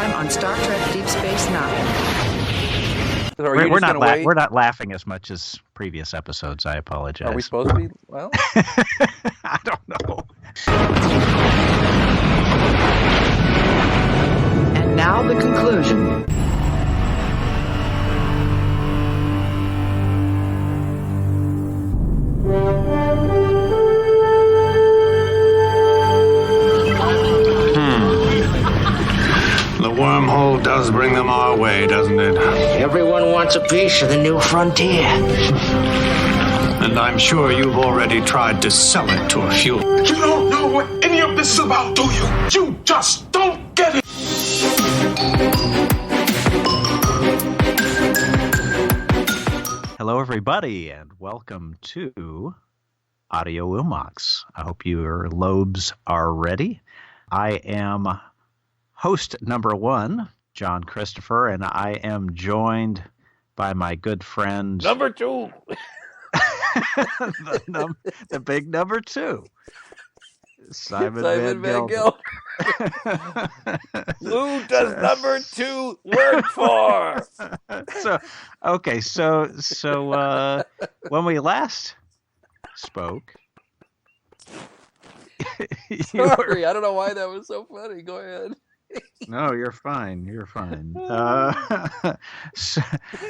time on Star Trek Deep Space Nine. We're not laughing as much as previous episodes. I apologize. Are we supposed to be? Well, I don't know. And now the conclusion. The wormhole does bring them our way, doesn't it? Everyone wants a piece of the new frontier. And I'm sure you've already tried to sell it to a few. You don't know what any of this is about, do you? You just don't get it. Hello, everybody, and welcome to Audio Umox. I hope your lobes are ready. I am host number one, John Christopher, and I am joined by my good friend... Number two! the big number two, Simon Van Gil. Who does number two work for? So when we last spoke... Sorry, I don't know why that was so funny. Go ahead. No, you're fine. You're fine.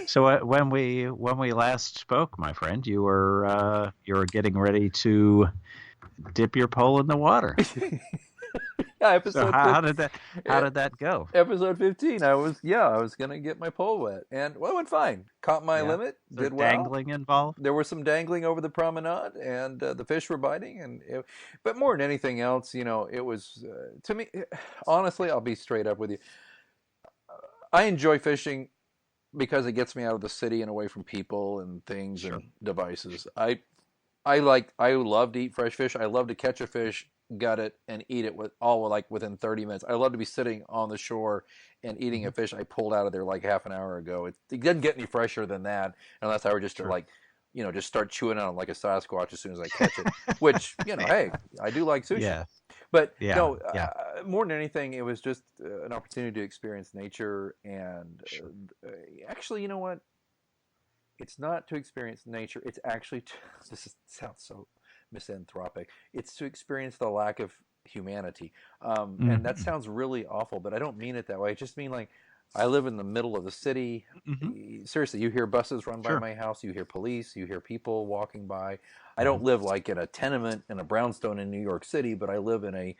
So when we last spoke, my friend, you were getting ready to dip your pole in the water. Yeah, how did that go? Episode 15. I was gonna get my pole wet, and it went fine. Caught my limit. Did well. Dangling involved. There was some dangling over the promenade, and the fish were biting. But more than anything else, it was to me. Honestly, I'll be straight up with you. I enjoy fishing because it gets me out of the city and away from people and things and devices. I love to eat fresh fish. I love to catch a fish, gut it, and eat it within 30 minutes. I love to be sitting on the shore and eating a fish I pulled out of there like half an hour ago. It doesn't get any fresher than that unless I were just to just start chewing on it like a Sasquatch as soon as I catch it. Which, hey, I do like sushi. Yeah. But more than anything, it was just an opportunity to experience nature. And actually, you know what? It's not to experience nature. It's actually sounds so misanthropic. It's to experience the lack of humanity. And that sounds really awful, but I don't mean it that way. I just mean I live in the middle of the city. Mm-hmm. Seriously, you hear buses run by my house. You hear police. You hear people walking by. I don't live in a tenement in a brownstone in New York City, but I live in a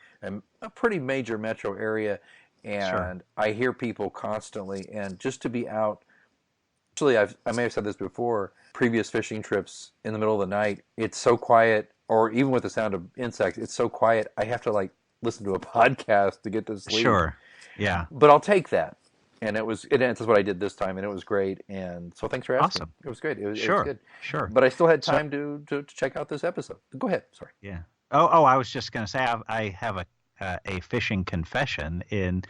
pretty major metro area, and I hear people constantly. And just to be out, actually, I may have said this before, previous fishing trips in the middle of the night, it's so quiet, or even with the sound of insects, it's so quiet, I have to listen to a podcast to get to sleep. Sure, yeah. But I'll take that. And that's what I did this time, and it was great. And so thanks for asking. Awesome. It was great. It was good. Sure. But I still had time to check out this episode. Go ahead. Sorry. Yeah. Oh, I was just going to say I have a fishing confession in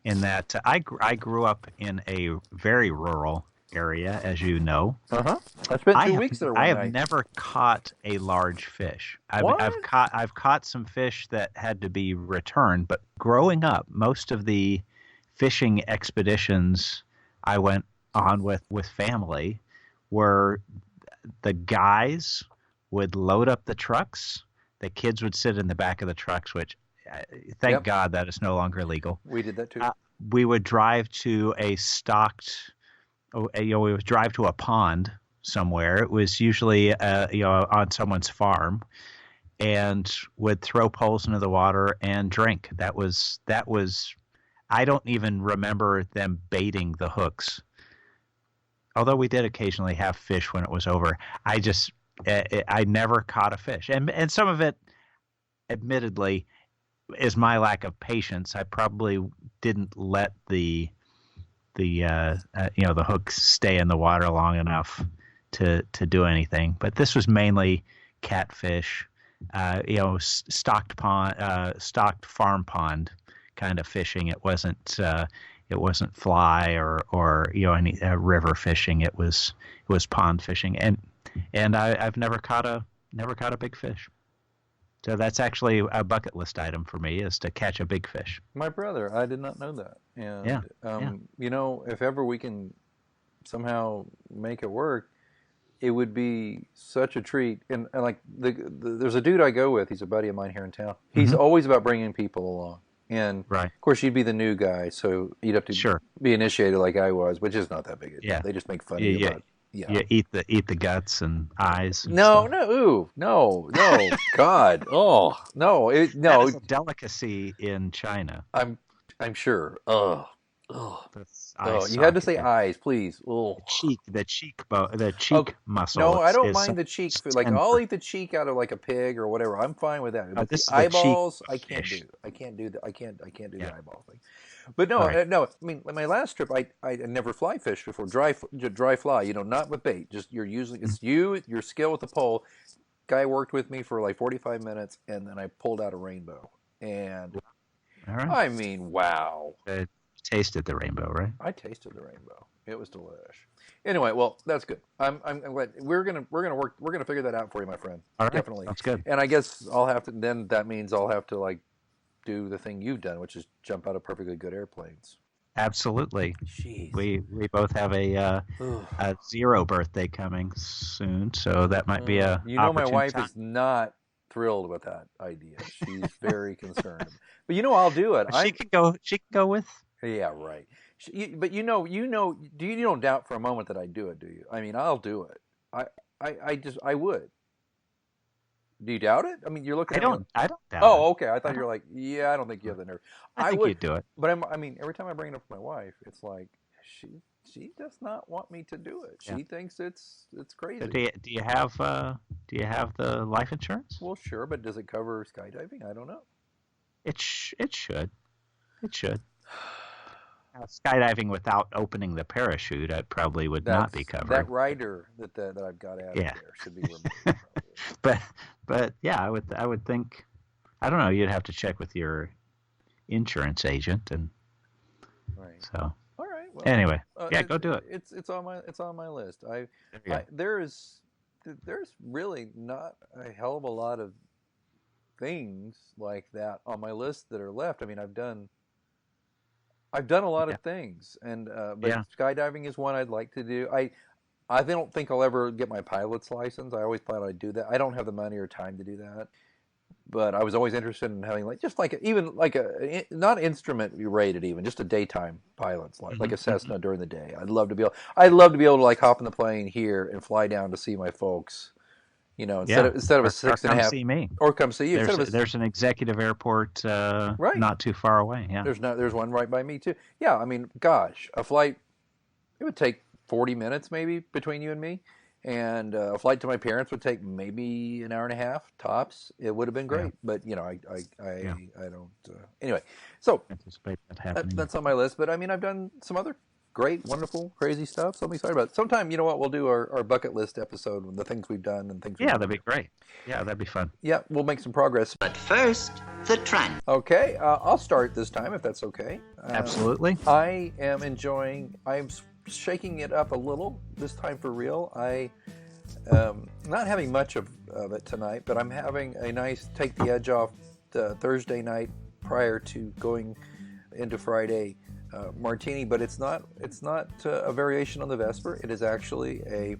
that I grew up in a very rural area, as you know. I spent 2 weeks there. I have never caught a large fish. I've caught some fish that had to be returned, but growing up, most of the fishing expeditions I went on with family were the guys would load up the trucks, the kids would sit in the back of the trucks, which thank God that is no longer legal. We did that too. We would drive to we would drive to a pond somewhere. It was usually on someone's farm, and would throw poles into the water and drink. That was I don't even remember them baiting the hooks. Although we did occasionally have fish when it was over. I never caught a fish. And some of it, admittedly, is my lack of patience. I probably didn't let the hooks stay in the water long enough to do anything. But this was mainly catfish, stocked farm pond kind of fishing. It wasn't fly or any river fishing. It was pond fishing, and I've never caught a big fish. So that's actually a bucket list item for me, is to catch a big fish. My brother, I did not know that. And, Yeah. you know, if ever we can somehow make it work, it would be such a treat. And like, there's a dude I go with. He's a buddy of mine here in town. He's always about bringing people along. And, Right. of course, you'd be the new guy, so you'd have to be initiated like I was, which is not that big a deal. They just make fun of you about it. Yeah. You eat the guts and eyes. And no, stuff. no, God, no. That is a delicacy in China. I'm sure. Oh, you had to say eyes, please. Oh. The cheek muscle. No, I don't mind the cheek. Like I'll eat the cheek out of like a pig or whatever. I'm fine with that. But the eyeballs, I can't do. I can't do that. I can't do the eyeball thing. But no. I mean, my last trip, I never fly fished before. Dry fly. You know, not with bait. Just you're using your skill with the pole. Guy worked with me for like 45 minutes, and then I pulled out a rainbow. And I mean, wow. Tasted the rainbow, right? I tasted the rainbow. It was delish. Anyway, well, that's good. I'm glad we're gonna figure that out for you, my friend. All right, definitely. That's good. And I guess I'll have to. Then that means I'll have to like do the thing you've done, which is jump out of perfectly good airplanes. Absolutely. Jeez. We both have a 0 birthday coming soon, so that might be a. You know, my wife is not thrilled with that idea. She's very concerned. But you know, I'll do it. She could go with. Yeah, right. But you don't doubt for a moment that I'd do it, do you? I mean, I'll do it. I would. Do you doubt it? I mean, you're looking. I don't doubt. Oh, okay. I thought you were like, yeah, I don't think you have the nerve. I think you'd do it. But I mean, every time I bring it up with my wife, it's like she does not want me to do it. She thinks it's crazy. So do you have the life insurance? Well, sure, but does it cover skydiving? I don't know. It should. It should. Skydiving without opening the parachute, I probably would not be covered. That rider that I've got out of there should be removed. but yeah, I would think. I don't know. You'd have to check with your insurance agent, and so. All right. Well, anyway, go do it. It's on my list. There's really not a hell of a lot of things like that on my list that are left. I mean, I've done a lot of things, and but skydiving is one I'd like to do. I don't think I'll ever get my pilot's license. I always thought I'd do that. I don't have the money or time to do that, but I was always interested in having like a not instrument rated, even just a daytime pilot's license, like a Cessna during the day. I'd love to be able to like hop in the plane here and fly down to see my folks. You know, instead of a 6.5. Come see me. Or come see you. There's an executive airport not too far away. Yeah. There's one right by me too. Yeah, I mean, gosh, a flight, it would take 40 minutes maybe between you and me, and a flight to my parents would take maybe an hour and a half tops. It would have been great, but you know, I don't. Anyway, so anticipate that happening. That's on my list. But I mean, I've done some other great, wonderful, crazy stuff. So I'm excited about it. Sometime, you know what, we'll do our bucket list episode with the things we've done and things. That'd be great. Yeah, that'd be fun. Yeah, we'll make some progress. But first, the trend. Okay, I'll start this time if that's okay. Absolutely. I am enjoying. I'm shaking it up a little this time for real. I not having much of it tonight, but I'm having a nice take the edge off Thursday night prior to going into Friday. Martini, but it's not a variation on the Vesper. It is actually a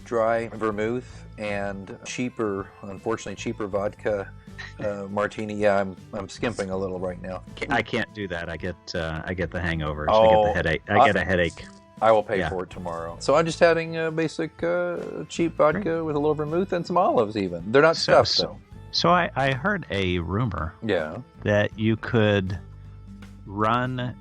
dry vermouth and unfortunately cheaper vodka martini. Yeah, I'm skimping a little right now. I can't do that. I get the hangovers. I get the headache. I get a headache. I will pay for it tomorrow. So I'm just having a basic cheap vodka with a little vermouth and some olives. Even they're not stuffed though. So I heard a rumor. That you could run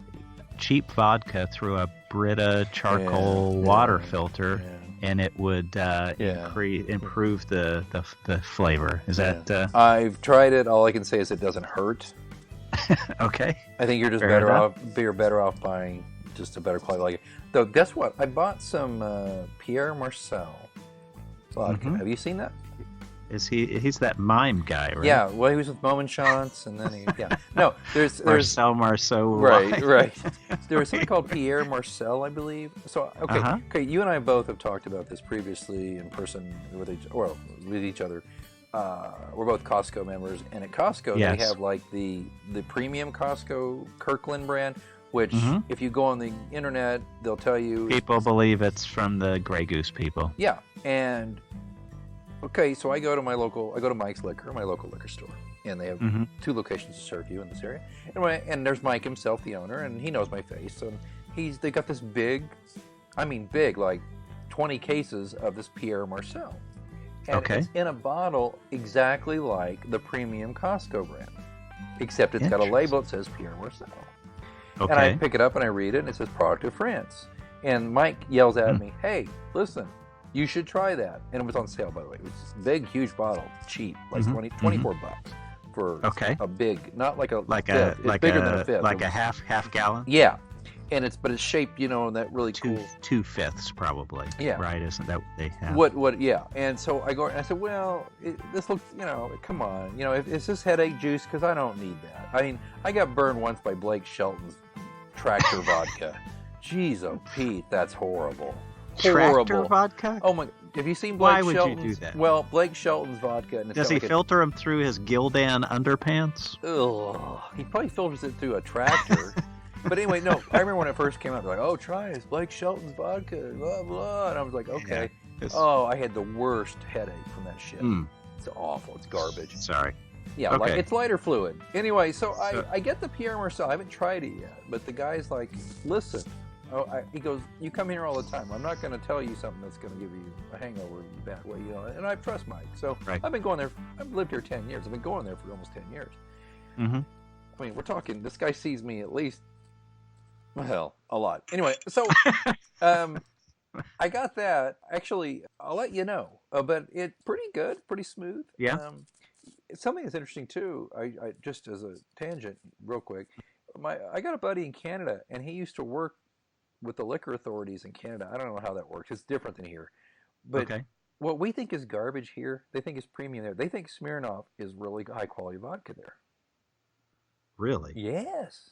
cheap vodka through a Brita charcoal water filter, and it would improve the flavor. Is that? I've tried it. All I can say is it doesn't hurt. Okay. I think you're just better off buying just a better quality. Like, though, guess what? I bought some Pierre Marcel vodka. Mm-hmm. Have you seen that? He's that mime guy, right? Yeah, well, he was with Moment Chance, and then no, there's Marcel. Right. There was something called Pierre Marcel, I believe. So okay, you and I both have talked about this previously in person with each other. we're both Costco members, and at Costco Yes. they have like the premium Costco Kirkland brand, which if you go on the internet, they'll tell you People believe it's from the Grey Goose people. Yeah, and okay, so I go to Mike's Liquor, my local liquor store, and they have 2 locations to serve you in this area. And there's Mike himself, the owner, and he knows my face, and they got this big, like 20 cases of this Pierre Marcel. And it's in a bottle exactly like the premium Costco brand, except it's got a label that says Pierre Marcel. Okay. And I pick it up and I read it, and it says Product of France. And Mike yells at me, "Hey, listen, you should try that." And it was on sale, by the way. It was this big, huge bottle, cheap, like 24 bucks for a big, not like a fifth. It's bigger than a fifth. Like a half gallon. Yeah, and it's shaped, in that really cool 2/5 probably. Yeah. Right? Isn't that what they have? What? Yeah. And so I go and I said, well, this looks, come on, is this headache juice? Because I don't need that. I mean, I got burned once by Blake Shelton's Tractor vodka. Jeez, oh Pete, that's horrible. Tractor vodka? Oh my! Have you seen Blake Shelton's? Why would you do that? Well, Blake Shelton's vodka. And Does he filter them through his Gildan underpants? Ugh, he probably filters it through a tractor. But anyway, no. I remember when it first came out, they're like, "Oh, try it, Blake Shelton's vodka." Blah blah, and I was like, "Okay." Yeah, I had the worst headache from that shit. It's awful. It's garbage. Sorry. Yeah, like it's lighter fluid. Anyway, so I get the Pierre Marcel. I haven't tried it yet, but the guy's like, "Listen." He goes, "You come here all the time. I'm not going to tell you something that's going to give you a hangover in a bad way, And I trust Mike, so I've been going there. I've lived here 10 years. I've been going there for almost 10 years. I mean, we're talking. This guy sees me at least, a lot. Anyway, so I got that. Actually, I'll let you know. But it's pretty good, pretty smooth. Yeah. Something that's interesting too. I just as a tangent, real quick. I got a buddy in Canada, and he used to work with the liquor authorities in Canada. I don't know how that works. It's different than here. But what we think is garbage here, they think is premium there. They think Smirnoff is really high quality vodka there. Really? Yes.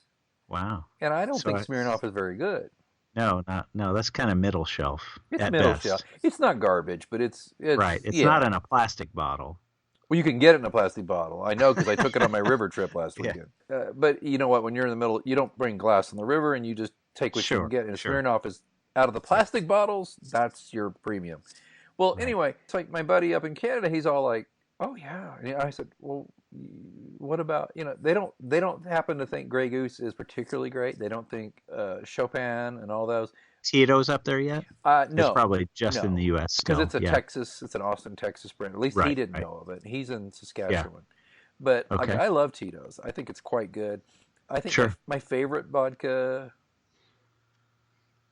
Wow. And I don't think Smirnoff is very good. No, that's kind of middle shelf. It's middle shelf. It's not garbage, but it's right. It's not in a plastic bottle. Well, you can get it in a plastic bottle. I know because I took it on my river trip last weekend. But you know what? When you're in the middle, you don't bring glass on the river, and you just take what you can get. And Smirnoff is out of the plastic bottles. That's your premium. Well, anyway, it's like my buddy up in Canada. He's all like, "Oh yeah." And I said, "Well, what about they don't happen to think Grey Goose is particularly great. They don't think Chopin and all those." Tito's up there yet? No, it's probably just in the U.S. still. Because it's an Austin, Texas brand. At least he didn't know of it. He's in Saskatchewan. Yeah. But I love Tito's. I think it's quite good. I think my favorite vodka,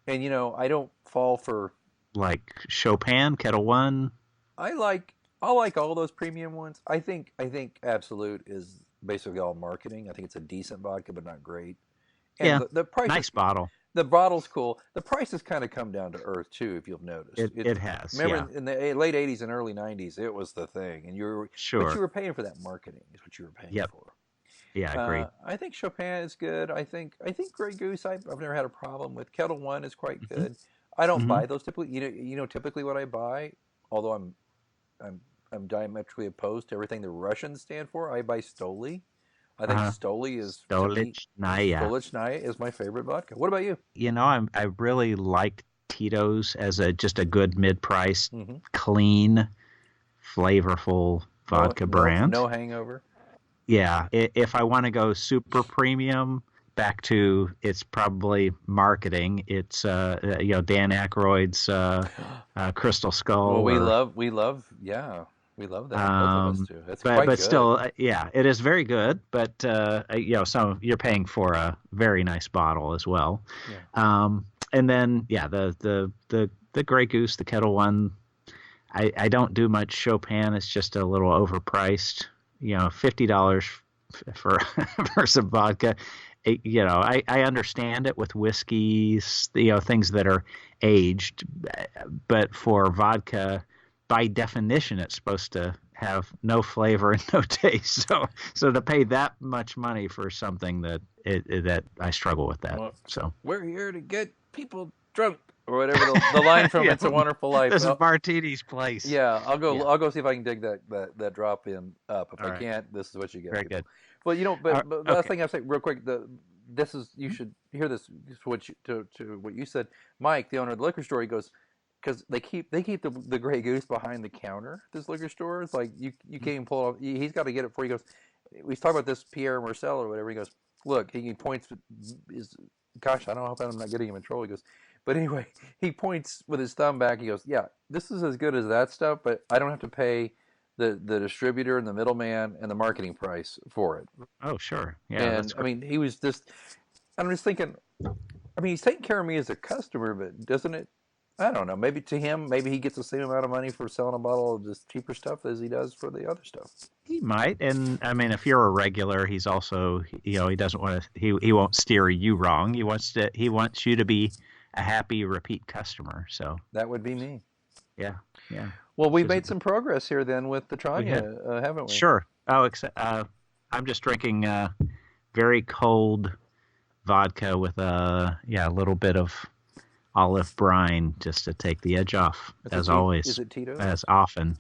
and I don't fall for like Chopin, Kettle One. I like all those premium ones. I think Absolute is basically all marketing. I think it's a decent vodka, but not great. And the price nice bottle. The bottle's cool. The price has kind of come down to earth too, if you've noticed. It has. Remember in the late '80s and early '90s, it was the thing, and but you were paying for that marketing. Is what you were paying for. Yeah, I agree. I think Chopin is good. I think Grey Goose. I've never had a problem with. Kettle One is quite good. I don't buy those typically. Typically what I buy, although I'm diametrically opposed to everything the Russians stand for. I buy Stoli. I think Stoli is Stolichnaya is my favorite vodka. What about you? I really like Tito's as just a good mid-priced, clean, flavorful vodka brand. No hangover. Yeah, if I want to go super premium, back to it's probably marketing. It's Dan Aykroyd's Crystal Skull. Well, we love we love that. Both of us too. That's quite good. Still, it is very good. But you're paying for a very nice bottle as well. Yeah. And then the Grey Goose, the Kettle One. I don't do much Chopin. It's just a little overpriced. $50 for some vodka. I understand it with whiskeys. Things that are aged, but for vodka, by definition, it's supposed to have no flavor and no taste. So to pay that much money for something that I struggle with that. Well, we're here to get people drunk. or whatever the line from It's a Wonderful Life. This is Martini's place. Yeah, I'll go see if I can dig that drop in up. If All I right. can't, this is what you get. Very people. good. Well, but the last okay. thing I'll say real quick, this is you should hear this to what you said, Mike, the owner of the liquor store. He goes, because they keep the Grey Goose behind the counter at this liquor store. It's like you can't even pull it off. He's got to get it before he goes. We talk about this Pierre Marcel or whatever. He goes, look, he points. Gosh, I don't know. I'm not getting him in trouble. He goes, but anyway, he points with his thumb back. He goes, yeah, this is as good as that stuff, but I don't have to pay the distributor and the middleman and the marketing price for it. Oh, sure. Yeah. And I mean, he was just. I'm just thinking. I mean, he's taking care of me as a customer, but doesn't it? I don't know. Maybe to him, maybe he gets the same amount of money for selling a bottle of this cheaper stuff as he does for the other stuff. He might, and I mean, if you're a regular, he's also, he doesn't want to. He won't steer you wrong. He wants you to be a happy repeat customer. So that would be me. Yeah. Well, we made some progress here then with the Tranya, haven't we? Sure. Oh, I'm just drinking very cold vodka with a little bit of olive brine just to take the edge off, as always. Is it Tito's? As often.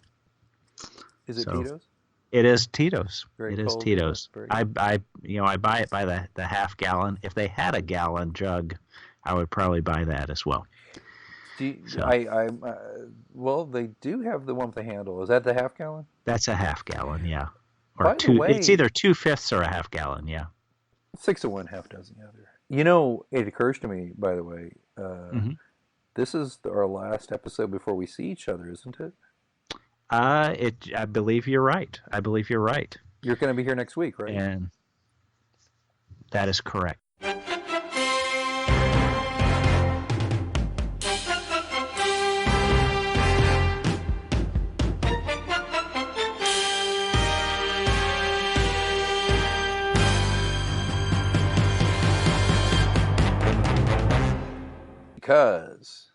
Is it Tito's? It is Tito's. Very cold, Tito's. I buy it by the half gallon. If they had a gallon jug, I would probably buy that as well. Well, they do have the one with the handle. Is that the half gallon? That's a half gallon, yeah. Or by two. The way, it's either 2/5 or a half gallon, yeah. 6 of one, half dozen the other. You know, it occurs to me, by the way, this is our last episode before we see each other, isn't it? I believe you're right. You're going to be here next week, right? And that is correct. Because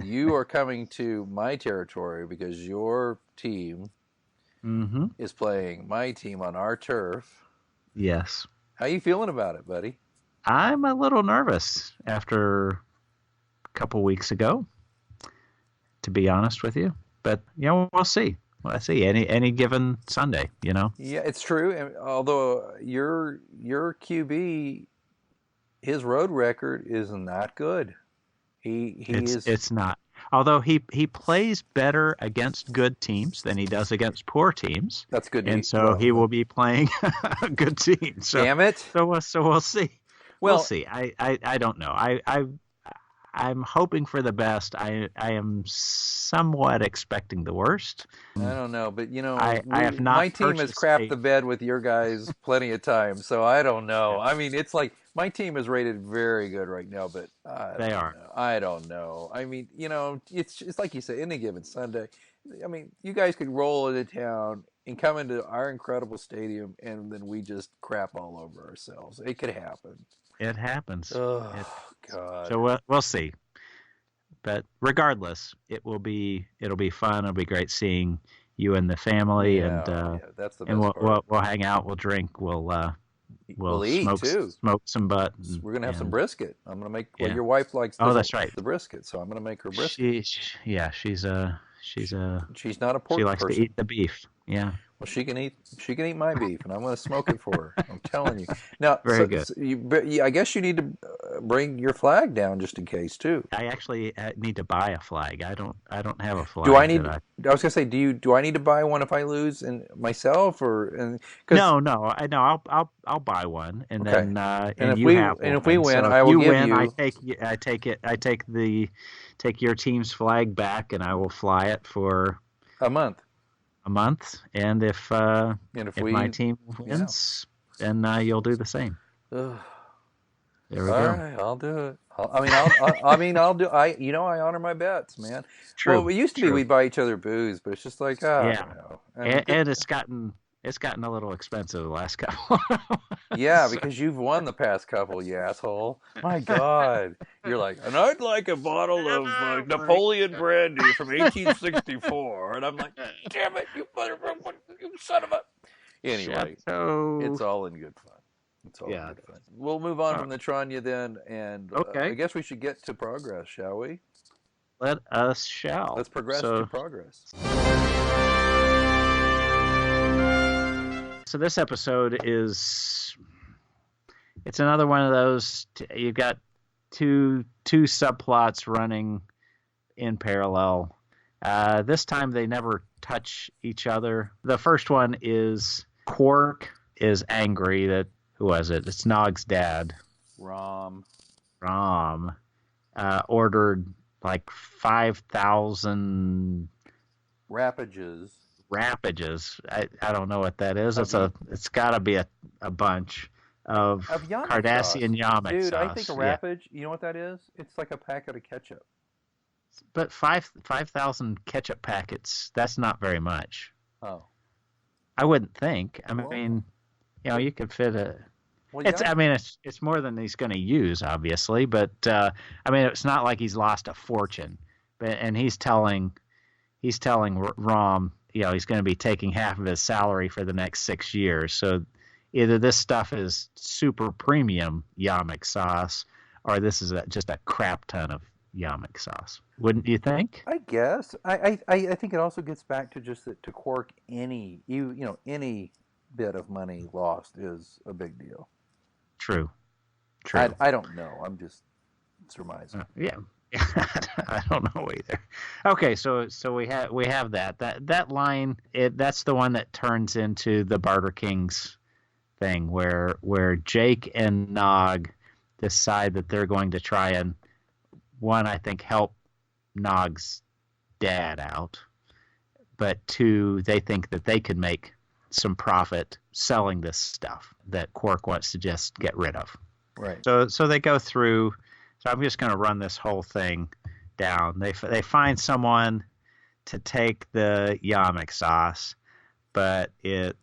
you are coming to my territory because your team is playing my team on our turf. Yes. How you feeling about it, buddy? I'm a little nervous after a couple weeks ago, to be honest with you. But, we'll see. Well, I see any given Sunday, Yeah, it's true. And although your QB, his road record is not good. It's not. Although he plays better against good teams than he does against poor teams. That's good. And so he will be playing a good team. So, damn it. So we'll see. Well, we'll see. I don't know. I'm hoping for the best. I am somewhat expecting the worst. I don't know, but I have not. My team has crapped the bed with your guys plenty of times, so I don't know. I mean, it's like my team is rated very good right now, but they are. I don't know. I mean, it's like you say, any given Sunday. I mean, you guys could roll into town and come into our incredible stadium, and then we just crap all over ourselves. It could happen. It happens. Oh, God. So we'll see. But regardless, it'll be fun. It'll be great seeing you and the family, that's the best part. We'll hang out, we'll drink, we'll eat smoke, too. Smoke some butt. We're gonna have some brisket. I'm gonna make. Well, your wife likes. That's right. The brisket, so I'm gonna make her brisket. She's not a pork She likes person. to eat the beef. Yeah. Well, she can eat my beef, and I'm going to smoke it for her. I'm telling you. Now, very good. I guess you need to bring your flag down just in case too. I actually need to buy a flag. I don't have a flag. Do I need? I was going to say, do I need to buy one if I lose myself or? No. I'll buy one, and then and if we win, so I will give you. I take your team's flag back, and I will fly it for a month. And if my team wins, then you'll do the same. There we go. All right, I'll do it. I'll do. I honor my bets, man. True. Well, it used to be we'd buy each other booze, but it's just like, I don't know. And it's gotten a little expensive the last couple. Yeah, because you've won the past couple, you asshole. My God, you're like, and I'd like a bottle of Napoleon brandy from 1864, and I'm like, damn it, you motherfucker, you son of a. Anyway, it's all in good fun. It's all in good fun. We'll move on from the Tranya then, and I guess we should get to progress, shall we? Let us shall. Let's progress to progress. So this episode is, it's another one of those, you've got two subplots running in parallel. This time they never touch each other. The first one is Quark is angry that, who was it? It's Nog's dad. Rom. Ordered like 5,000 Rapages. I don't know what that is. It's got to be a bunch of Cardassian Yamek sauce. Dude, I think a rapage, you know what that is? It's like a packet of ketchup. But 5,000 ketchup packets, that's not very much. Oh. I wouldn't think. I mean, you could fit a... Well, it's more than he's going to use, obviously, but it's not like he's lost a fortune. And he's telling Rom, he's going to be taking half of his salary for the next 6 years. So either this stuff is super premium Yamek sauce, or this is just a crap ton of Yamek sauce. Wouldn't you think? I guess. I think it also gets back to just that to Quark, any bit of money lost is a big deal. True. I don't know. I'm just surmising. Yeah. I don't know either. Okay, so we have that line. That's the one that turns into the Barter Kings thing, where Jake and Nog decide that they're going to try and, one, I think, help Nog's dad out, but two, they think that they could make some profit selling this stuff that Quark wants to just get rid of. Right. So they go through. So I'm just going to run this whole thing down. They find someone to take the Yamek sauce, but he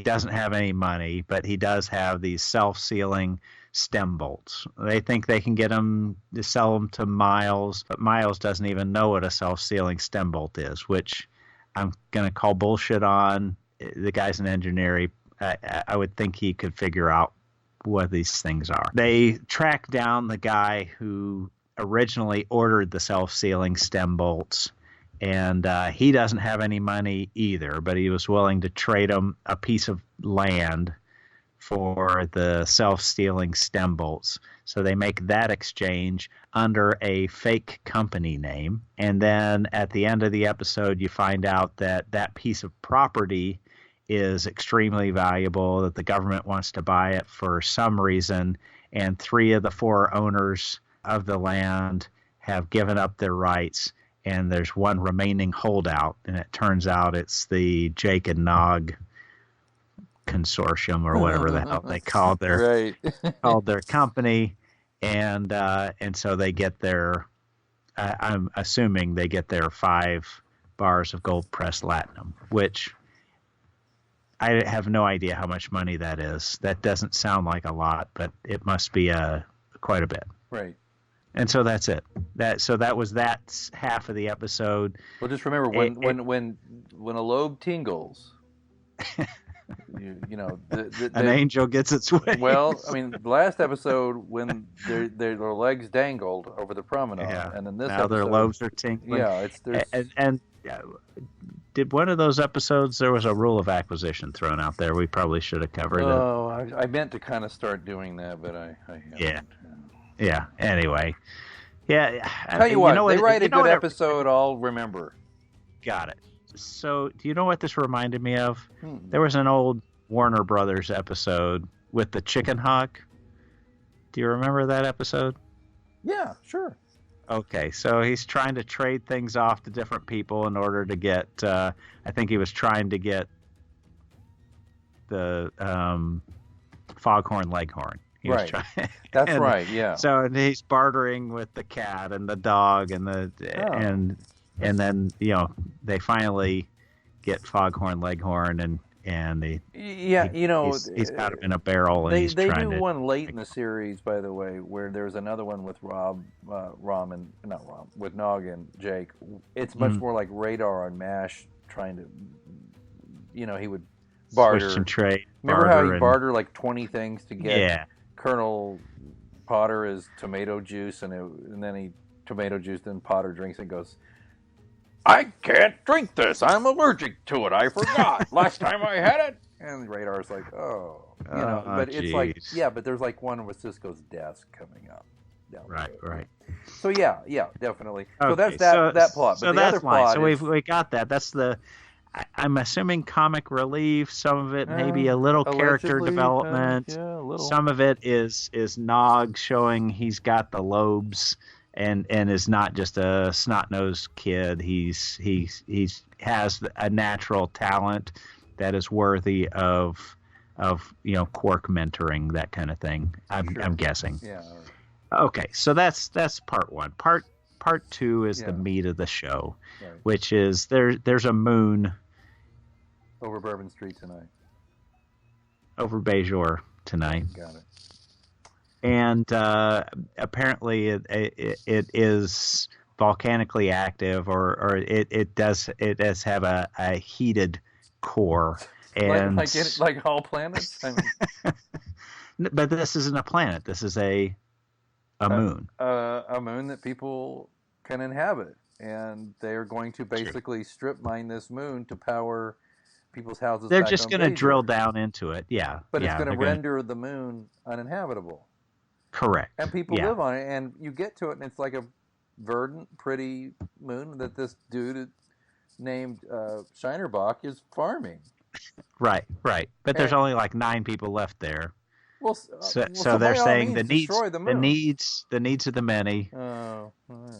doesn't have any money, but he does have these self-sealing stem bolts. They think they can get them to sell them to Miles, but Miles doesn't even know what a self-sealing stem bolt is, which I'm going to call bullshit on. The guy's an engineer. I would think he could figure out what these things are. They track down the guy who originally ordered the self-sealing stem bolts, and he doesn't have any money either, but he was willing to trade him a piece of land for the self-sealing stem bolts. So they make that exchange under a fake company name. And then at the end of the episode, you find out that that piece of property is extremely valuable, that the government wants to buy it for some reason, and 3 of the 4 owners of the land have given up their rights, and there's one remaining holdout, and it turns out it's the Jake and Nog Consortium, or whatever the hell they called their called their company, and so they get their I'm assuming they get their 5 bars of gold pressed latinum, which I have no idea how much money that is. That doesn't sound like a lot, but it must be quite a bit. Right. And so that's it. That was that half of the episode. Well, just remember when a lobe tingles, an angel gets its way. Well, I mean, the last episode when their legs dangled over the promenade, and then this now episode, their lobes are tingling. Yeah, and did one of those episodes, there was a rule of acquisition thrown out there. We probably should have covered it. Oh, I meant to kind of start doing that, but I haven't. Yeah. Anyway. Yeah. Tell you what, they write a good episode, I'll remember. Got it. So, do you know what this reminded me of? There was an old Warner Brothers episode with the chicken hawk. Do you remember that episode? Yeah, sure. Okay, so he's trying to trade things off to different people in order to get, I think he was trying to get the foghorn leghorn. Right. That's right, yeah. So he's bartering with the cat and the dog and and then, they finally get foghorn leghorn and he's got him in a barrel, and they do one late in the series, by the way, where there's another one with with Nog and Jake. It's much more like Radar on MASH, trying to, he would barter. Switch and trade. Remember how he bartered like 20 things to get Colonel Potter as tomato juice, and then he tomato juice, then Potter drinks and goes, I can't drink this. I'm allergic to it. I forgot last time I had it. And Radar's like, oh, but it's like, geez. yeah, but there's like one with Cisco's desk coming up. Right. So yeah, definitely. So Okay, that's that plot. So But the that's other fine. plot So is, we got that. That's the. I'm assuming comic relief. Some of it maybe a little character allegedly, development. yeah, a little. Some of it is Nog showing he's got the lobes and is not just a snot-nosed kid. He has a natural talent that is worthy of Quark mentoring, that kind of thing. I'm guessing. Yeah. Okay, so that's part one. Part two is the meat of the show, Right. which is there's a moon Over Bourbon Street tonight. over Bajor tonight, Got it. and apparently it is volcanically active, or it does have a heated core, and like all planets. I mean, but this isn't a planet. This is a moon. A moon that people can inhabit, and they are going to basically strip mine this moon to power people's houses. They're back just on going to Bajor. drill down into it, yeah. But yeah, it's going to they're render the moon uninhabitable, correct, and people yeah. live on it. And you get to it, and it's like a verdant, pretty moon that this dude named Shinerbock is farming. Right. But there's only like 9 people left there. Well, So they're by all saying means, the needs destroy the moon. the needs of the many Oh, all right.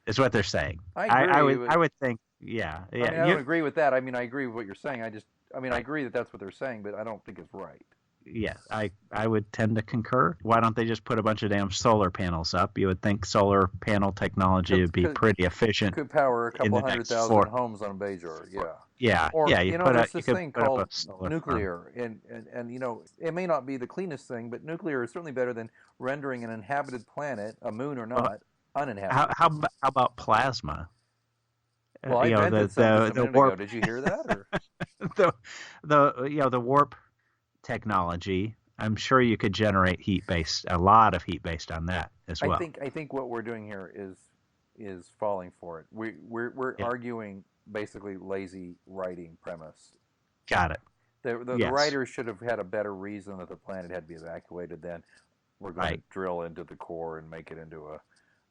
is what they're saying. I agree. I would think, yeah. I mean, I don't agree with that. I mean, I agree with what you're saying. I agree that that's what they're saying, but I don't think it's right. Yeah, I would tend to concur. Why don't they just put a bunch of damn solar panels up? You would think solar panel technology would be pretty efficient. Could power a couple 100,000 homes on Bajor. Yeah. Yeah, Or yeah. there's this thing put up called a solar nuclear, and it may not be the cleanest thing, but nuclear is certainly better than rendering an inhabited planet, a moon or not, uninhabitable. How about plasma? Well, I invented something a minute warp. ago. Did you hear that? Or? the warp technology. I'm sure you could generate a lot of heat based on that as well. I think what we're doing here is falling for it. We're arguing basically lazy writing premise. Got it. The writers should have had a better reason that the planet had to be evacuated than we're going to drill into the core and make it into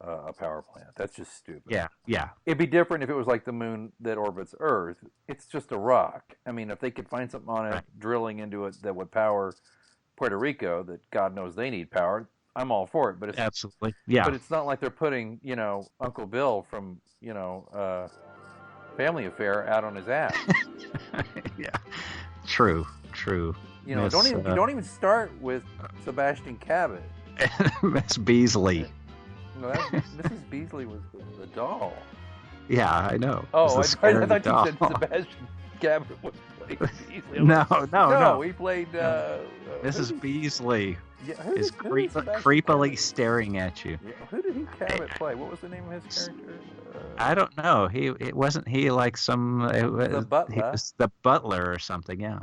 a power plant. That's just stupid. Yeah. It'd be different if it was like the moon that orbits Earth. It's just a rock. I mean, if they could find something on it, drilling into it that would power Puerto Rico, that God knows they need power, I'm all for it. But it's absolutely, yeah. But it's not like they're putting, Uncle Bill from, Family Affair out on his ass. Yeah, true. Don't even start with Sebastian Cabot. Miss Beasley. No, Mrs. Beasley was the doll. Yeah, I know. Oh, I thought you said Sebastian Cabot was playing Beasley. No. He played Mrs. Beasley. Yeah, is creepily staring at you. Yeah, who did Cabot play? What was the name of his character? I don't know. Wasn't he like some? The butler. He was the butler or something. Yeah.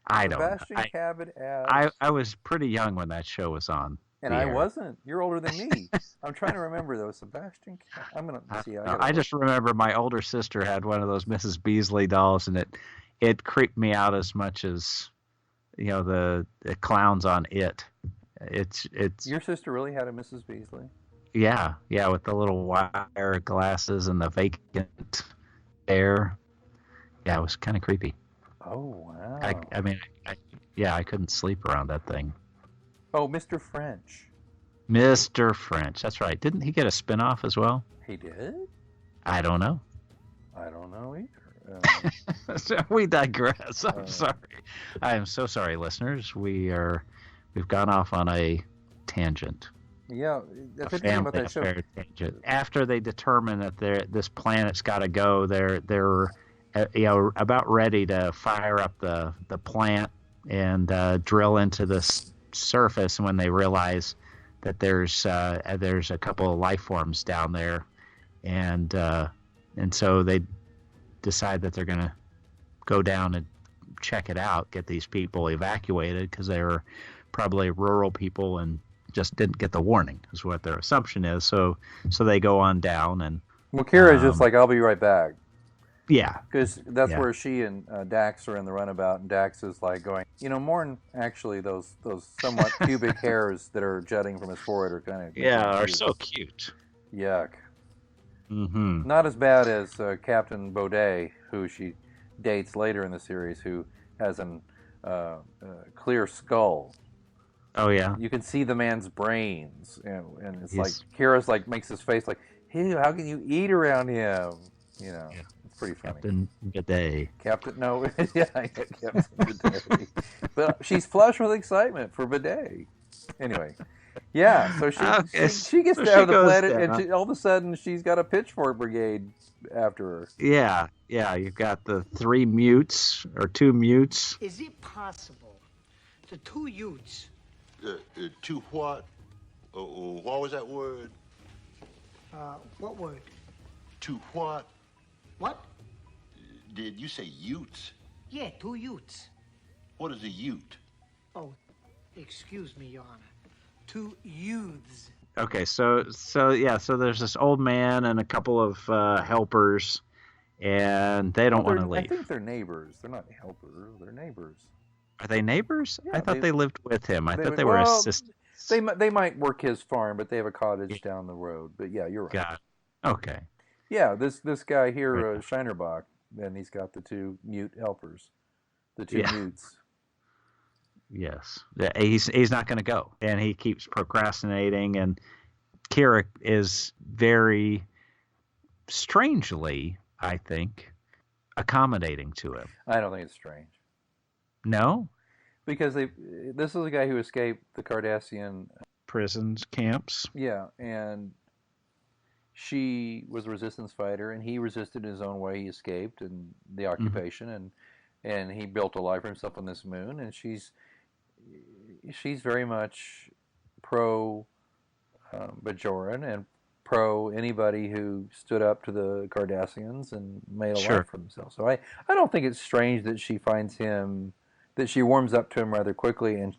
I don't know. Sebastian Cabot as... I was pretty young when that show was on. And I wasn't. You're older than me. I'm trying to remember though. Sebastian. I'm gonna see. I just remember my older sister had one of those Mrs. Beasley dolls, and it creeped me out as much as the clowns on it. It's. Your sister really had a Mrs. Beasley? Yeah, with the little wire glasses and the vacant air. Yeah, it was kind of creepy. Oh wow! I couldn't sleep around that thing. Oh, Mr. French. Mr. French, that's right. Didn't he get a spinoff as well? He did? I don't know. I don't know either. So we digress. I'm sorry. I am so sorry, listeners. We've gone off on a tangent. Yeah, that's interesting about that show. Tangent. After they determine that this planet's got to go, they're about ready to fire up the plant and drill into the surface. When they realize that there's a couple of life forms down there, and so they decide that they're going to go down and check it out, get these people evacuated because they were probably rural people and just didn't get the warning, is what their assumption is. So they go on down, and Well, Kira's just like, I'll be right back. yeah, Because that's Yeah. where she and Dax are in the runabout, and Dax is like going, Morn, actually, those somewhat pubic hairs that are jutting from his forehead are kind of are so cute. Yuck. Mm-hmm. Not as bad as Captain Baudet, who she dates later in the series, who has an clear skull. Oh yeah. You can see the man's brains, and it's He's- like Kira's like makes his face like, "Ew, how can you eat around him?" It's pretty funny. Captain Bidet. Captain, no, yeah, Captain Bidet. But she's flush with excitement for Bidet. Anyway, yeah, so she gets so down to the goes planet, down. and all of a sudden she's got a pitchfork brigade after her. Yeah. You've got the 3 mutes or 2 mutes. Is it possible the 2 youths? To what? What was that word? What word? To what? What? Did you say utes? Yeah, 2 youths. What is a ute? Oh, excuse me, Your Honor. 2 youths. Okay, so there's this old man and a couple of helpers, and they don't want to leave. I think they're neighbors. They're not helpers. They're neighbors. Are they neighbors? Yeah, I thought they lived with him. I thought they well, were assistants. They might work his farm, but they have a cottage down the road. But yeah, you're right. Got it. Okay. Yeah, this guy here, Shinerbock, and he's got the 2 mute helpers, the 2 mutes. Yes. Yeah, he's not going to go, and he keeps procrastinating. And Kira is very strangely, I think, accommodating to him. I don't think it's strange. No? Because this is a guy who escaped the Cardassian Prisons, camps. Yeah, and she was a resistance fighter, and he resisted in his own way. He escaped and the occupation, and he built a life for himself on this moon. And she's very much pro Bajoran and pro anybody who stood up to the Cardassians and made a life for themselves. So I don't think it's strange that she finds him, that she warms up to him rather quickly, and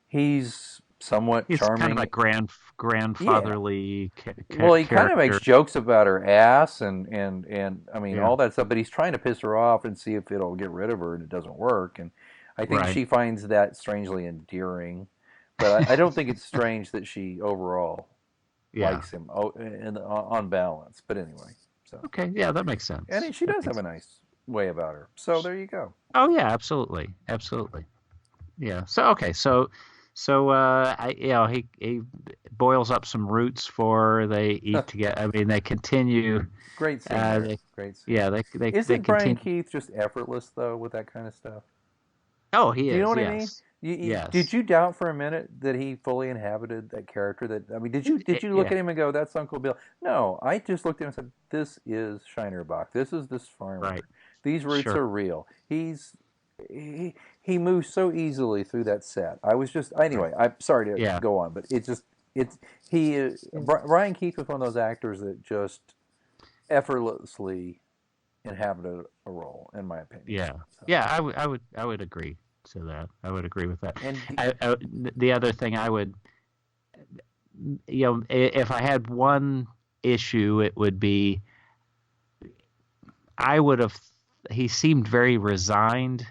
he's somewhat charming. Kind of like grandfatherly Well, he kind of character. makes jokes about her ass and I mean all that stuff, but he's trying to piss her off and see if it'll get rid of her, and it doesn't work. And I think she finds that strangely endearing, but I don't think it's strange that she overall likes him on balance. But anyway, so okay, yeah, that makes sense. And she does have a nice way about her. So there you go. Oh yeah, absolutely. Yeah. So okay, so he boils up some roots for they eat together. I mean, they continue. Great scene. Great scene. Yeah, they Isn't Brian continue. Keith just effortless though with that kind of stuff? Oh, he is. Do you know what yes. I mean? Yes. Did you doubt for a minute that he fully inhabited that character? Did you look at him and go, "That's Uncle Bill"? No, I just looked at him and said, "This is Shinerbock. This is this farmer. Right. These roots are real." He moves so easily through that set. Anyway. I'm sorry to go on, but Brian Keith was one of those actors that just effortlessly inhabited a role, in my opinion. Yeah. So. Yeah, I would agree to that. I would agree with that. And the other thing I would, if I had one issue, it would be he seemed very resigned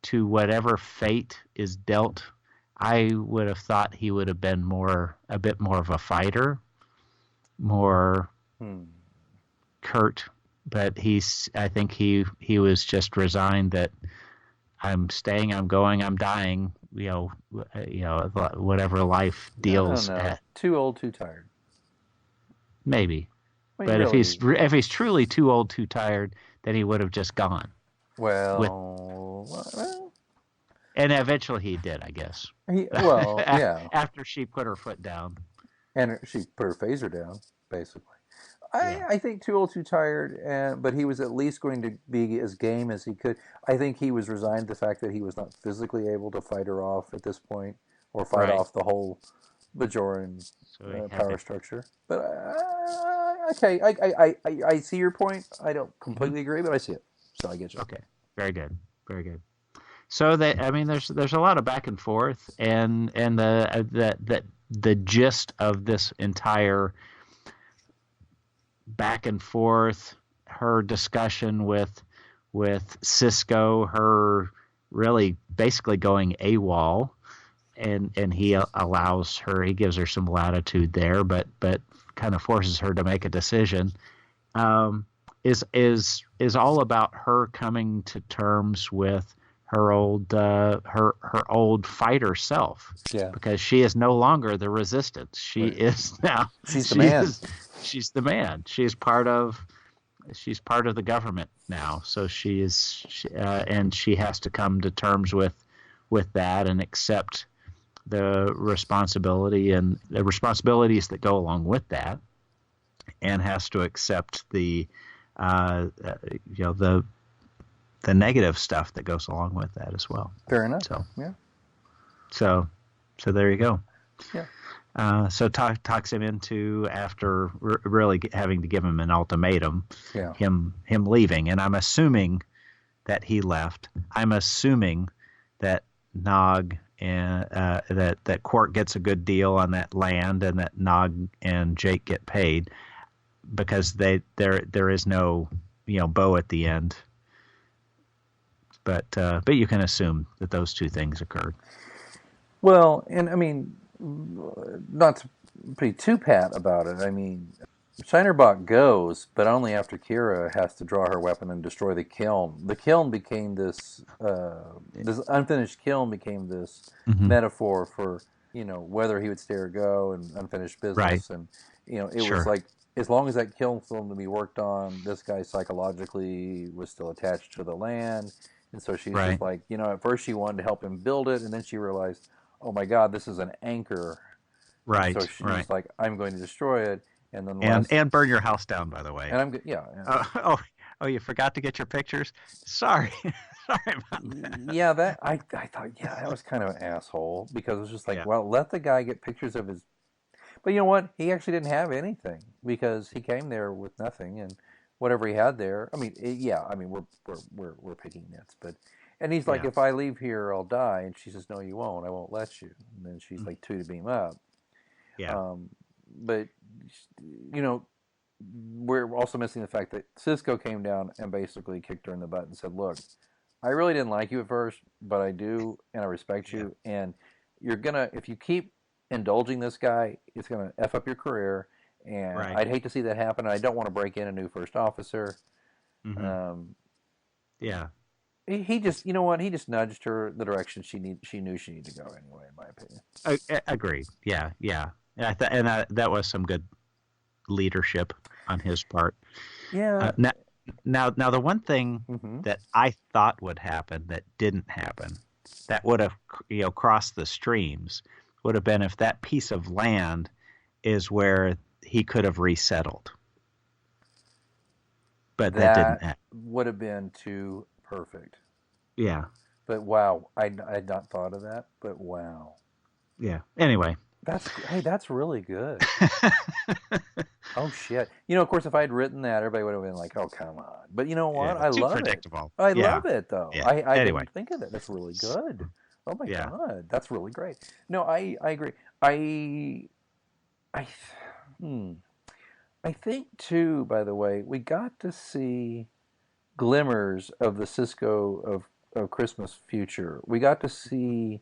to whatever fate is dealt. I would have thought he would have been a bit more of a fighter, more curt. But I think he was just resigned that I'm staying, I'm going, I'm dying. Whatever life deals. I don't know. Too old, too tired. Maybe. I mean, but really. if he's truly too old, too tired, then he would have just gone. Well, and eventually he did, I guess. Yeah. After she put her foot down. And she put her phaser down, basically. I think too old, too tired, but he was at least going to be as game as he could. I think he was resigned to the fact that he was not physically able to fight her off at this point, or fight off the whole Bajoran power structure. But okay, I see your point. I don't completely agree, but I see it. So I get you. Okay, very good. So there's a lot of back and forth, and the the gist of this entire back and forth, her discussion with Cisco, her really basically going AWOL, and he allows her, he gives her some latitude there, but kind of forces her to make a decision. Is all about her coming to terms with her old old fighter self. Yeah. Because she is no longer the resistance. She is now. She's the man. She's the man. She's part of the government now. So and she has to come to terms with that and accept the responsibility and the responsibilities that go along with that, and has to accept the the negative stuff that goes along with that as well. Fair enough. So yeah. So there you go. Yeah. So talks him into, after really having to give him an ultimatum, him leaving. And I'm assuming that he left. I'm assuming that Nog and that Quark gets a good deal on that land, and that Nog and Jake get paid, because there is no bow at the end. But you can assume that those two things occurred. Well, and I mean, not to be too pat about it. I mean, Shinerbock goes, but only after Kira has to draw her weapon and destroy the kiln. The kiln became this unfinished kiln became this metaphor for whether he would stay or go, and unfinished business. Right. And it was like, as long as that kiln still to be worked on, this guy psychologically was still attached to the land. And so she's just like, at first she wanted to help him build it, and then she realized, oh my God, this is an anchor. Right. And so she's like, I'm going to destroy it. And then and burn your house down, by the way. And I'm yeah. You forgot to get your pictures? Sorry. Sorry about that. Yeah, that I thought, that was kind of an asshole, because it was just like, well, let the guy get pictures of his. But you know what? He actually didn't have anything, because he came there with nothing, and whatever he had there. I mean, we're picking nits, and he's like, if I leave here, I'll die. And she says, no, you won't. I won't let you. And then she's like, two to beam up. Yeah. But we're also missing the fact that Cisco came down and basically kicked her in the butt and said, look, I really didn't like you at first, but I do, and I respect you. And if you keep indulging this guy, it's gonna F up your career. And I'd hate to see that happen. I don't want to break in a new first officer. He just, he just nudged her the direction she knew she needed to go anyway, in my opinion. Agreed. Yeah. That was some good leadership on his part. Yeah. Now the one thing that I thought would happen that didn't happen, that would have crossed the streams, would have been if that piece of land is where he could have resettled. But that didn't happen. Would have been too perfect. Yeah. But wow, I had not thought of that, but wow. Yeah. Anyway. That's really good. Oh shit! Of course, if I had written that, everybody would have been like, "Oh, come on!" But you know what? I love predictable. it. I love it, though. Yeah. I Anyway. didn't think of it. That's really good. Oh my God, that's really great. No, I agree. I think too. By the way, we got to see glimmers of the Cisco of Christmas future. We got to see.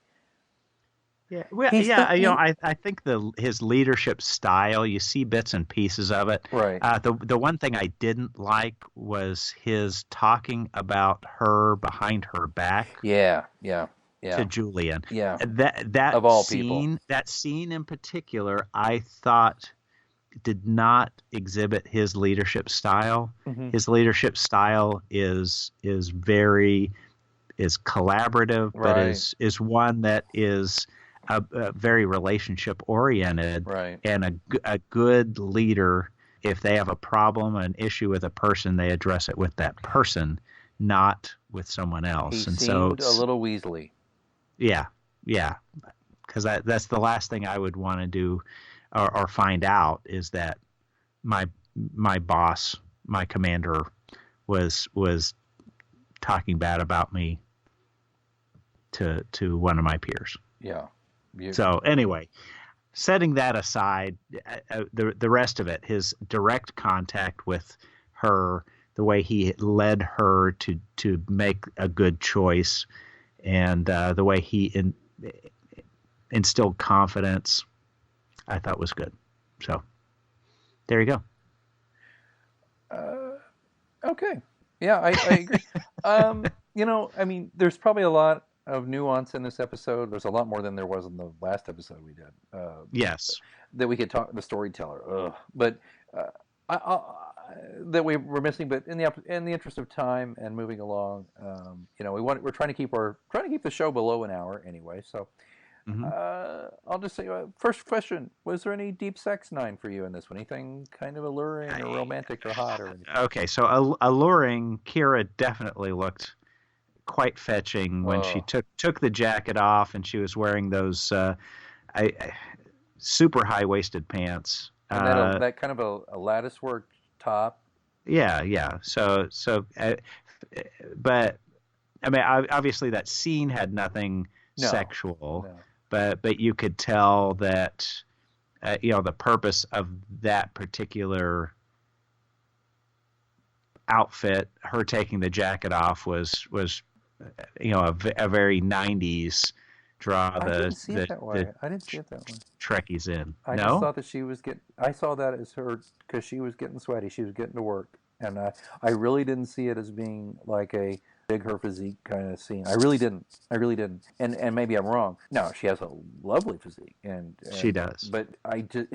Yeah, well, I think his leadership style, you see bits and pieces of it. Right. The one thing I didn't like was his talking about her behind her back. Yeah. To Julian. Yeah. That of all scene, people. that scene in particular, I thought did not exhibit his leadership style. His leadership style is collaborative, but is one that is a very relationship oriented, and a good leader. If they have a problem, an issue with a person, they address it with that person, not with someone else. He seemed a little weaselly. Yeah, because that's the last thing I would want to do or find out, is that my boss, my commander, was talking bad about me to one of my peers. Yeah. So anyway, setting that aside, the rest of it, his direct contact with her, the way he led her to make a good choice, and the way he instilled confidence, I thought was good. So there you go. Okay. Yeah, I agree. I mean, there's probably a lot of nuance in this episode. There's a lot more than there was in the last episode we did. Yes. That we could talk the storyteller. Ugh. But that we were missing. But in the interest of time and moving along, we're trying to keep the show below an hour anyway. So. I'll just say, first question, was there any deep sex nine for you in this one? Anything kind of alluring or romantic or hot? Or anything? Okay, so alluring, Kira definitely looked quite fetching when she took the jacket off and she was wearing those super high-waisted pants. And that kind of a lattice work top. Yeah. So, but, I mean, obviously that scene had nothing sexual. No. But you could tell that the purpose of that particular outfit, her taking the jacket off, was a very 90s draw. I didn't see it that way. Trekkies in. I just thought that she was I saw that as her because she was getting sweaty. She was getting to work, and I really didn't see it as being like a big her physique kind of scene. I really didn't. And maybe I'm wrong. No, she has a lovely physique, and she does. But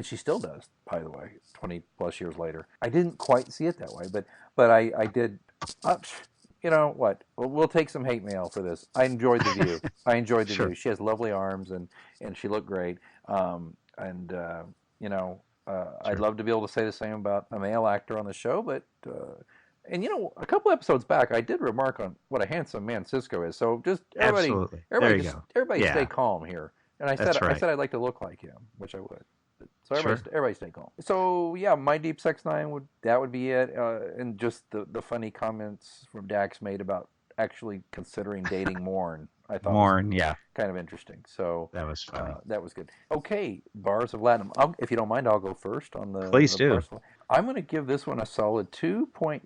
she still does. By the way, 20 plus years later, I didn't quite see it that way. But I did. You know what? We'll take some hate mail for this. I enjoyed the view. Sure. View. She has lovely arms, and she looked great. I'd love to be able to say the same about a male actor on the show, but. A couple episodes back, I did remark on what a handsome man Cisco is. So just everybody stay calm here. And I said I'd like to look like him, which I would. So everybody stay calm. So yeah, my deep sex nine would be it. And just the funny comments from Dax made about actually considering dating Morn. I thought Morn, kind of interesting. So that was funny. That was good. Okay, Bars of Latinum. If you don't mind, I'll go first on the. Please do. I'm going to give this one a solid 2.5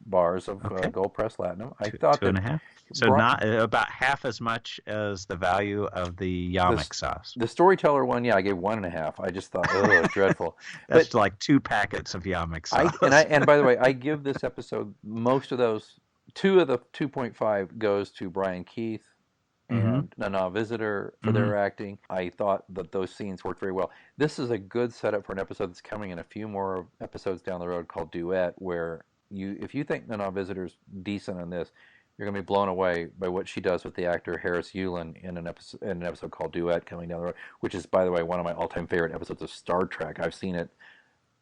bars of gold press latinum. I thought 2.5. So not about half as much as the value of the Yamik sauce. The storyteller one, I gave 1.5. I just thought, dreadful. That's like 2 packets of Yamik sauce. And by the way, I give this episode most of those. 2 of the 2.5 goes to Brian Keith and Nana Visitor for their acting. I thought that those scenes worked very well. This is a good setup for an episode that's coming in a few more episodes down the road called Duet, where if you think Nana Visitor's decent in this, you're going to be blown away by what she does with the actor Harris Yulin in an episode called Duet coming down the road, which is, by the way, one of my all-time favorite episodes of Star Trek. I've seen it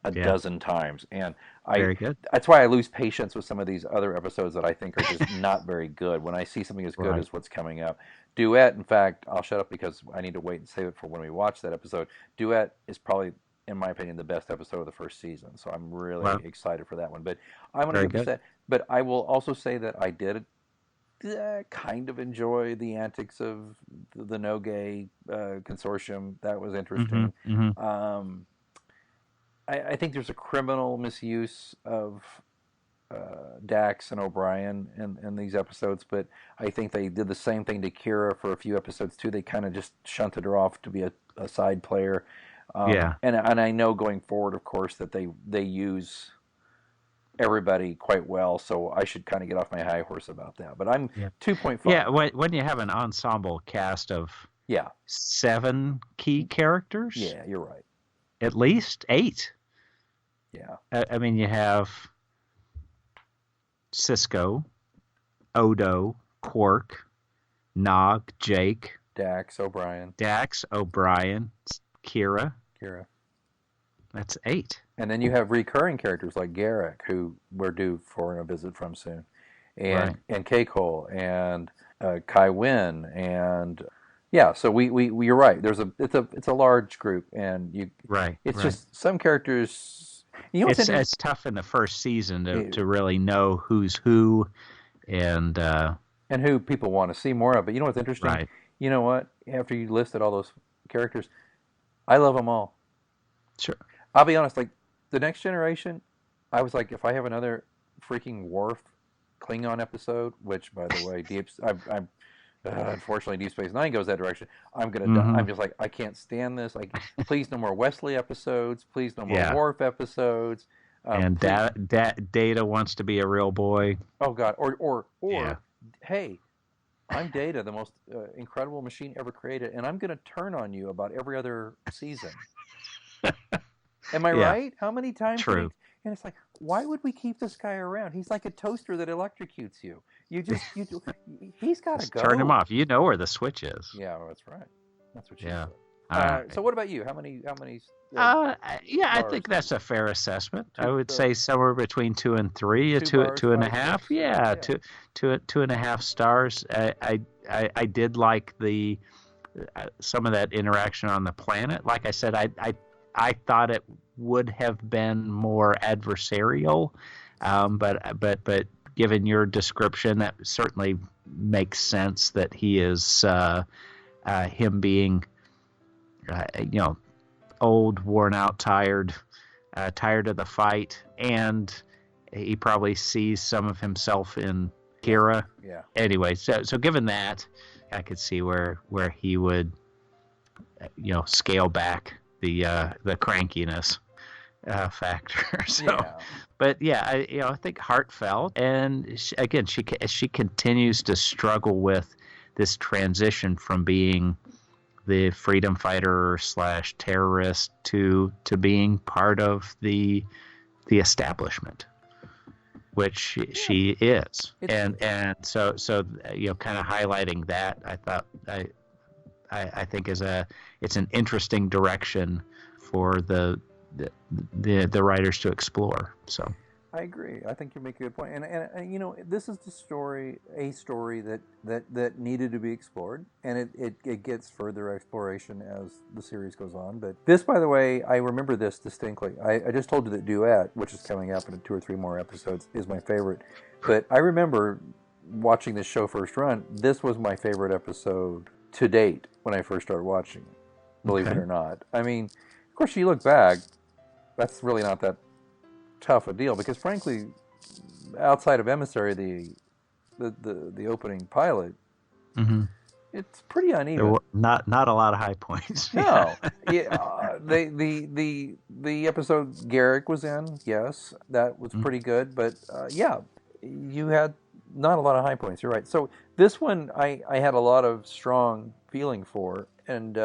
a dozen times, and very good. That's why I lose patience with some of these other episodes that I think are just not very good. When I see something as good as what's coming up, Duet. In fact, I'll shut up because I need to wait and save it for when we watch that episode. Duet is probably, in my opinion, the best episode of the first season. So I'm really excited for that one. But I'm going to give that. But I will also say that I did kind of enjoy the antics of the No Gay consortium. That was interesting. I think there's a criminal misuse of Dax and O'Brien in these episodes, but I think they did the same thing to Kira for a few episodes too. They kind of just shunted her off to be a side player. And I know going forward, of course, that they use everybody quite well, so I should kind of get off my high horse about that. But I'm 2.5. Yeah, when you have an ensemble cast of 7 key characters. Yeah, you're right. At least 8. Yeah. I mean, you have Cisco, Odo, Quark, Nog, Jake, Dax, O'Brien, Kira. That's 8. And then you have recurring characters like Garrick, who we're due for a visit from soon, and Keiko and Kai Wynn, and so we you're right. It's a large group, and it's just some characters. You know, it's tough in the first season to really know who's who, and who people want to see more of. But you know what's interesting? Right. You know what? After you listed all those characters, I love them all. Sure. I'll be honest, like, the Next Generation, I was like, if I have another freaking Worf Klingon episode, which, by the way, unfortunately, Deep Space Nine goes that direction. I'm gonna die. I'm just like, I can't stand this. Like, please, no more Wesley episodes. Please, no more Worf episodes. And Data wants to be a real boy. Oh God! Or hey, I'm Data, the most incredible machine ever created, and I'm gonna turn on you about every other season. Am I right? How many times? True. And it's like, why would we keep this guy around? He's like a toaster that electrocutes you. He's got to go. Turn him off. You know where the switch is. Yeah, well, that's right. That's what you said. So what about you? How many? I think that's a fair assessment. I would say somewhere between 2 and 3, two and a half. Yeah, 2.5 stars. I did like the some of that interaction on the planet. Like I said, I thought it would have been more adversarial, but given your description, that certainly makes sense. That he is him being, old, worn out, tired of the fight, and he probably sees some of himself in Kira. Yeah. Anyway, so given that, I could see where he would, scale back the crankiness factor. So, but I think heartfelt, and she continues to struggle with this transition from being the freedom fighter / terrorist to being part of the establishment, which she is, and so kind of highlighting that, I thought I think it's an interesting direction for the writers to explore. So I agree. I think you make a good point, and this is a story that needed to be explored, and it gets further exploration as the series goes on. But this, by the way, I remember this distinctly. I just told you that Duet, which is coming up in 2 or 3 more episodes, is my favorite. But I remember watching this show first run. This was my favorite episode to date when I first started watching it, believe it or not. I mean, of course, you look back, that's really not that tough a deal, because frankly, outside of Emissary, the opening pilot, it's pretty uneven. There were not a lot of high points. No. The episode Garrick was in, yes, that was pretty good, but you had not a lot of high points. You're right. So this one I had a lot of strong feeling for, and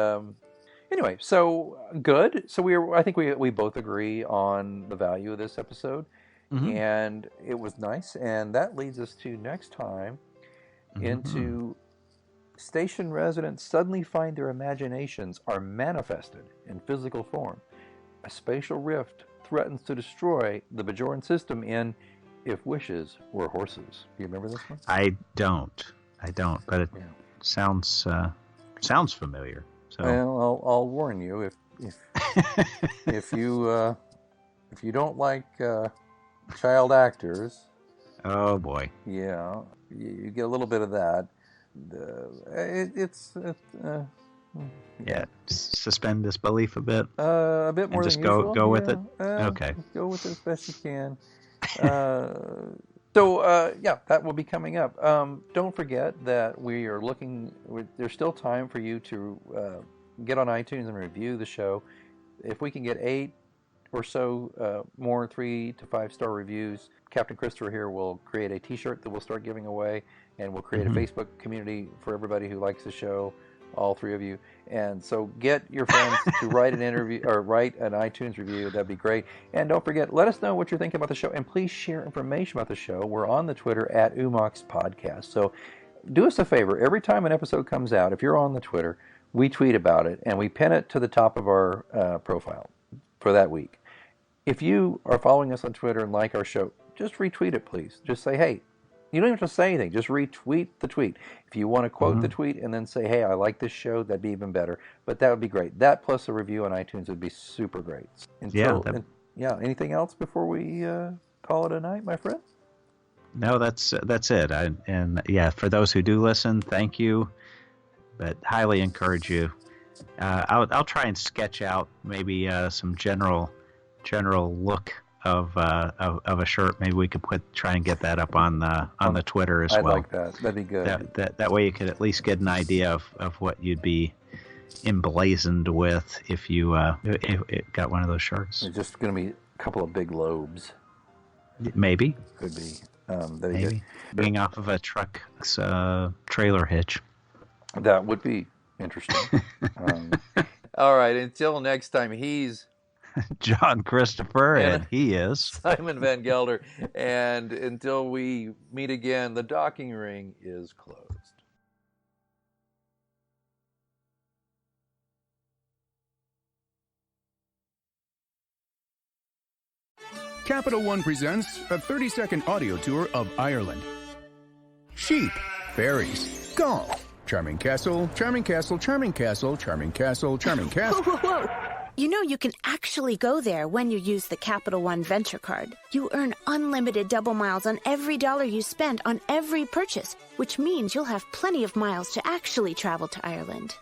anyway, so good. So I think we both agree on the value of this episode, and it was nice. And that leads us to next time into station residents suddenly find their imaginations are manifested in physical form. A spatial rift threatens to destroy the Bajoran system in If Wishes Were Horses. Do you remember this one? I don't, but it sounds familiar. So. Well, I'll warn you, if you don't like child actors. Oh boy. Yeah, you get a little bit of that. Suspend disbelief a bit. A bit more and just than usual. Go with it. Okay. Go with it as best you can. So that will be coming up. Don't forget that we are looking. There's still time for you to get on iTunes and review the show. If we can get 8 or so more 3 to 5 star reviews, Captain Christopher here will create a T-shirt that we'll start giving away, and we'll create a Facebook community for everybody who likes the show. All 3 of you, and so get your friends to write an interview or write an iTunes review. That'd be great. And don't forget, let us know what you're thinking about the show, and please share information about the show. We're on the Twitter at Umox Podcast. So do us a favor. Every time an episode comes out, if you're on the Twitter, we tweet about it and we pin it to the top of our profile for that week. If you are following us on Twitter and like our show, just retweet it, please. Just say, hey. You don't even have to say anything. Just retweet the tweet. If you want to quote the tweet and then say, hey, I like this show, that'd be even better. But that would be great. That plus a review on iTunes would be super great. Anything else before we call it a night, my friend? No, that's it. For those who do listen, thank you. But highly encourage you I'll try and sketch out maybe some general look of a shirt. Maybe we could try and get that up on the Twitter as well. I'd like that. That'd be good. That way you could at least get an idea of what you'd be emblazoned with if you got one of those shirts. It's just going to be a couple of big lobes. Maybe. Could be. Maybe. Being off of a truck's trailer hitch. That would be interesting. All right. Until next time, he's John Christopher, and he is Simon Van Gelder. And until we meet again, the docking ring is closed. Capital One presents a 30-second audio tour of Ireland. Sheep, fairies, golf, charming castle, charming castle, charming castle, charming castle, charming castle. Whoa, whoa, whoa. You know you can actually go there when you use the Capital One Venture Card. You earn unlimited double miles on every dollar you spend on every purchase, which means you'll have plenty of miles to actually travel to Ireland.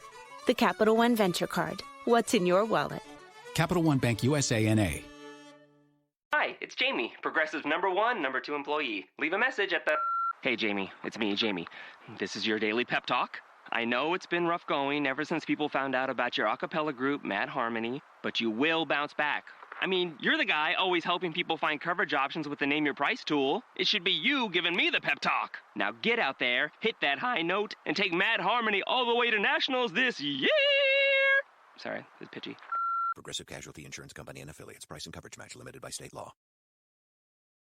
The Capital One Venture Card. What's in your wallet? Capital One Bank USA, N.A. Hi, it's Jamie, Progressive #1, #2 employee. Leave a message at the... Hey, Jamie, it's me, Jamie. This is your daily pep talk. I know it's been rough going ever since people found out about your a cappella group, Mad Harmony, but you will bounce back. I mean, you're the guy always helping people find coverage options with the Name Your Price tool. It should be you giving me the pep talk. Now get out there, hit that high note, and take Mad Harmony all the way to nationals this year! Sorry, it's pitchy. Progressive Casualty Insurance Company and affiliates. Price and coverage match limited by state law.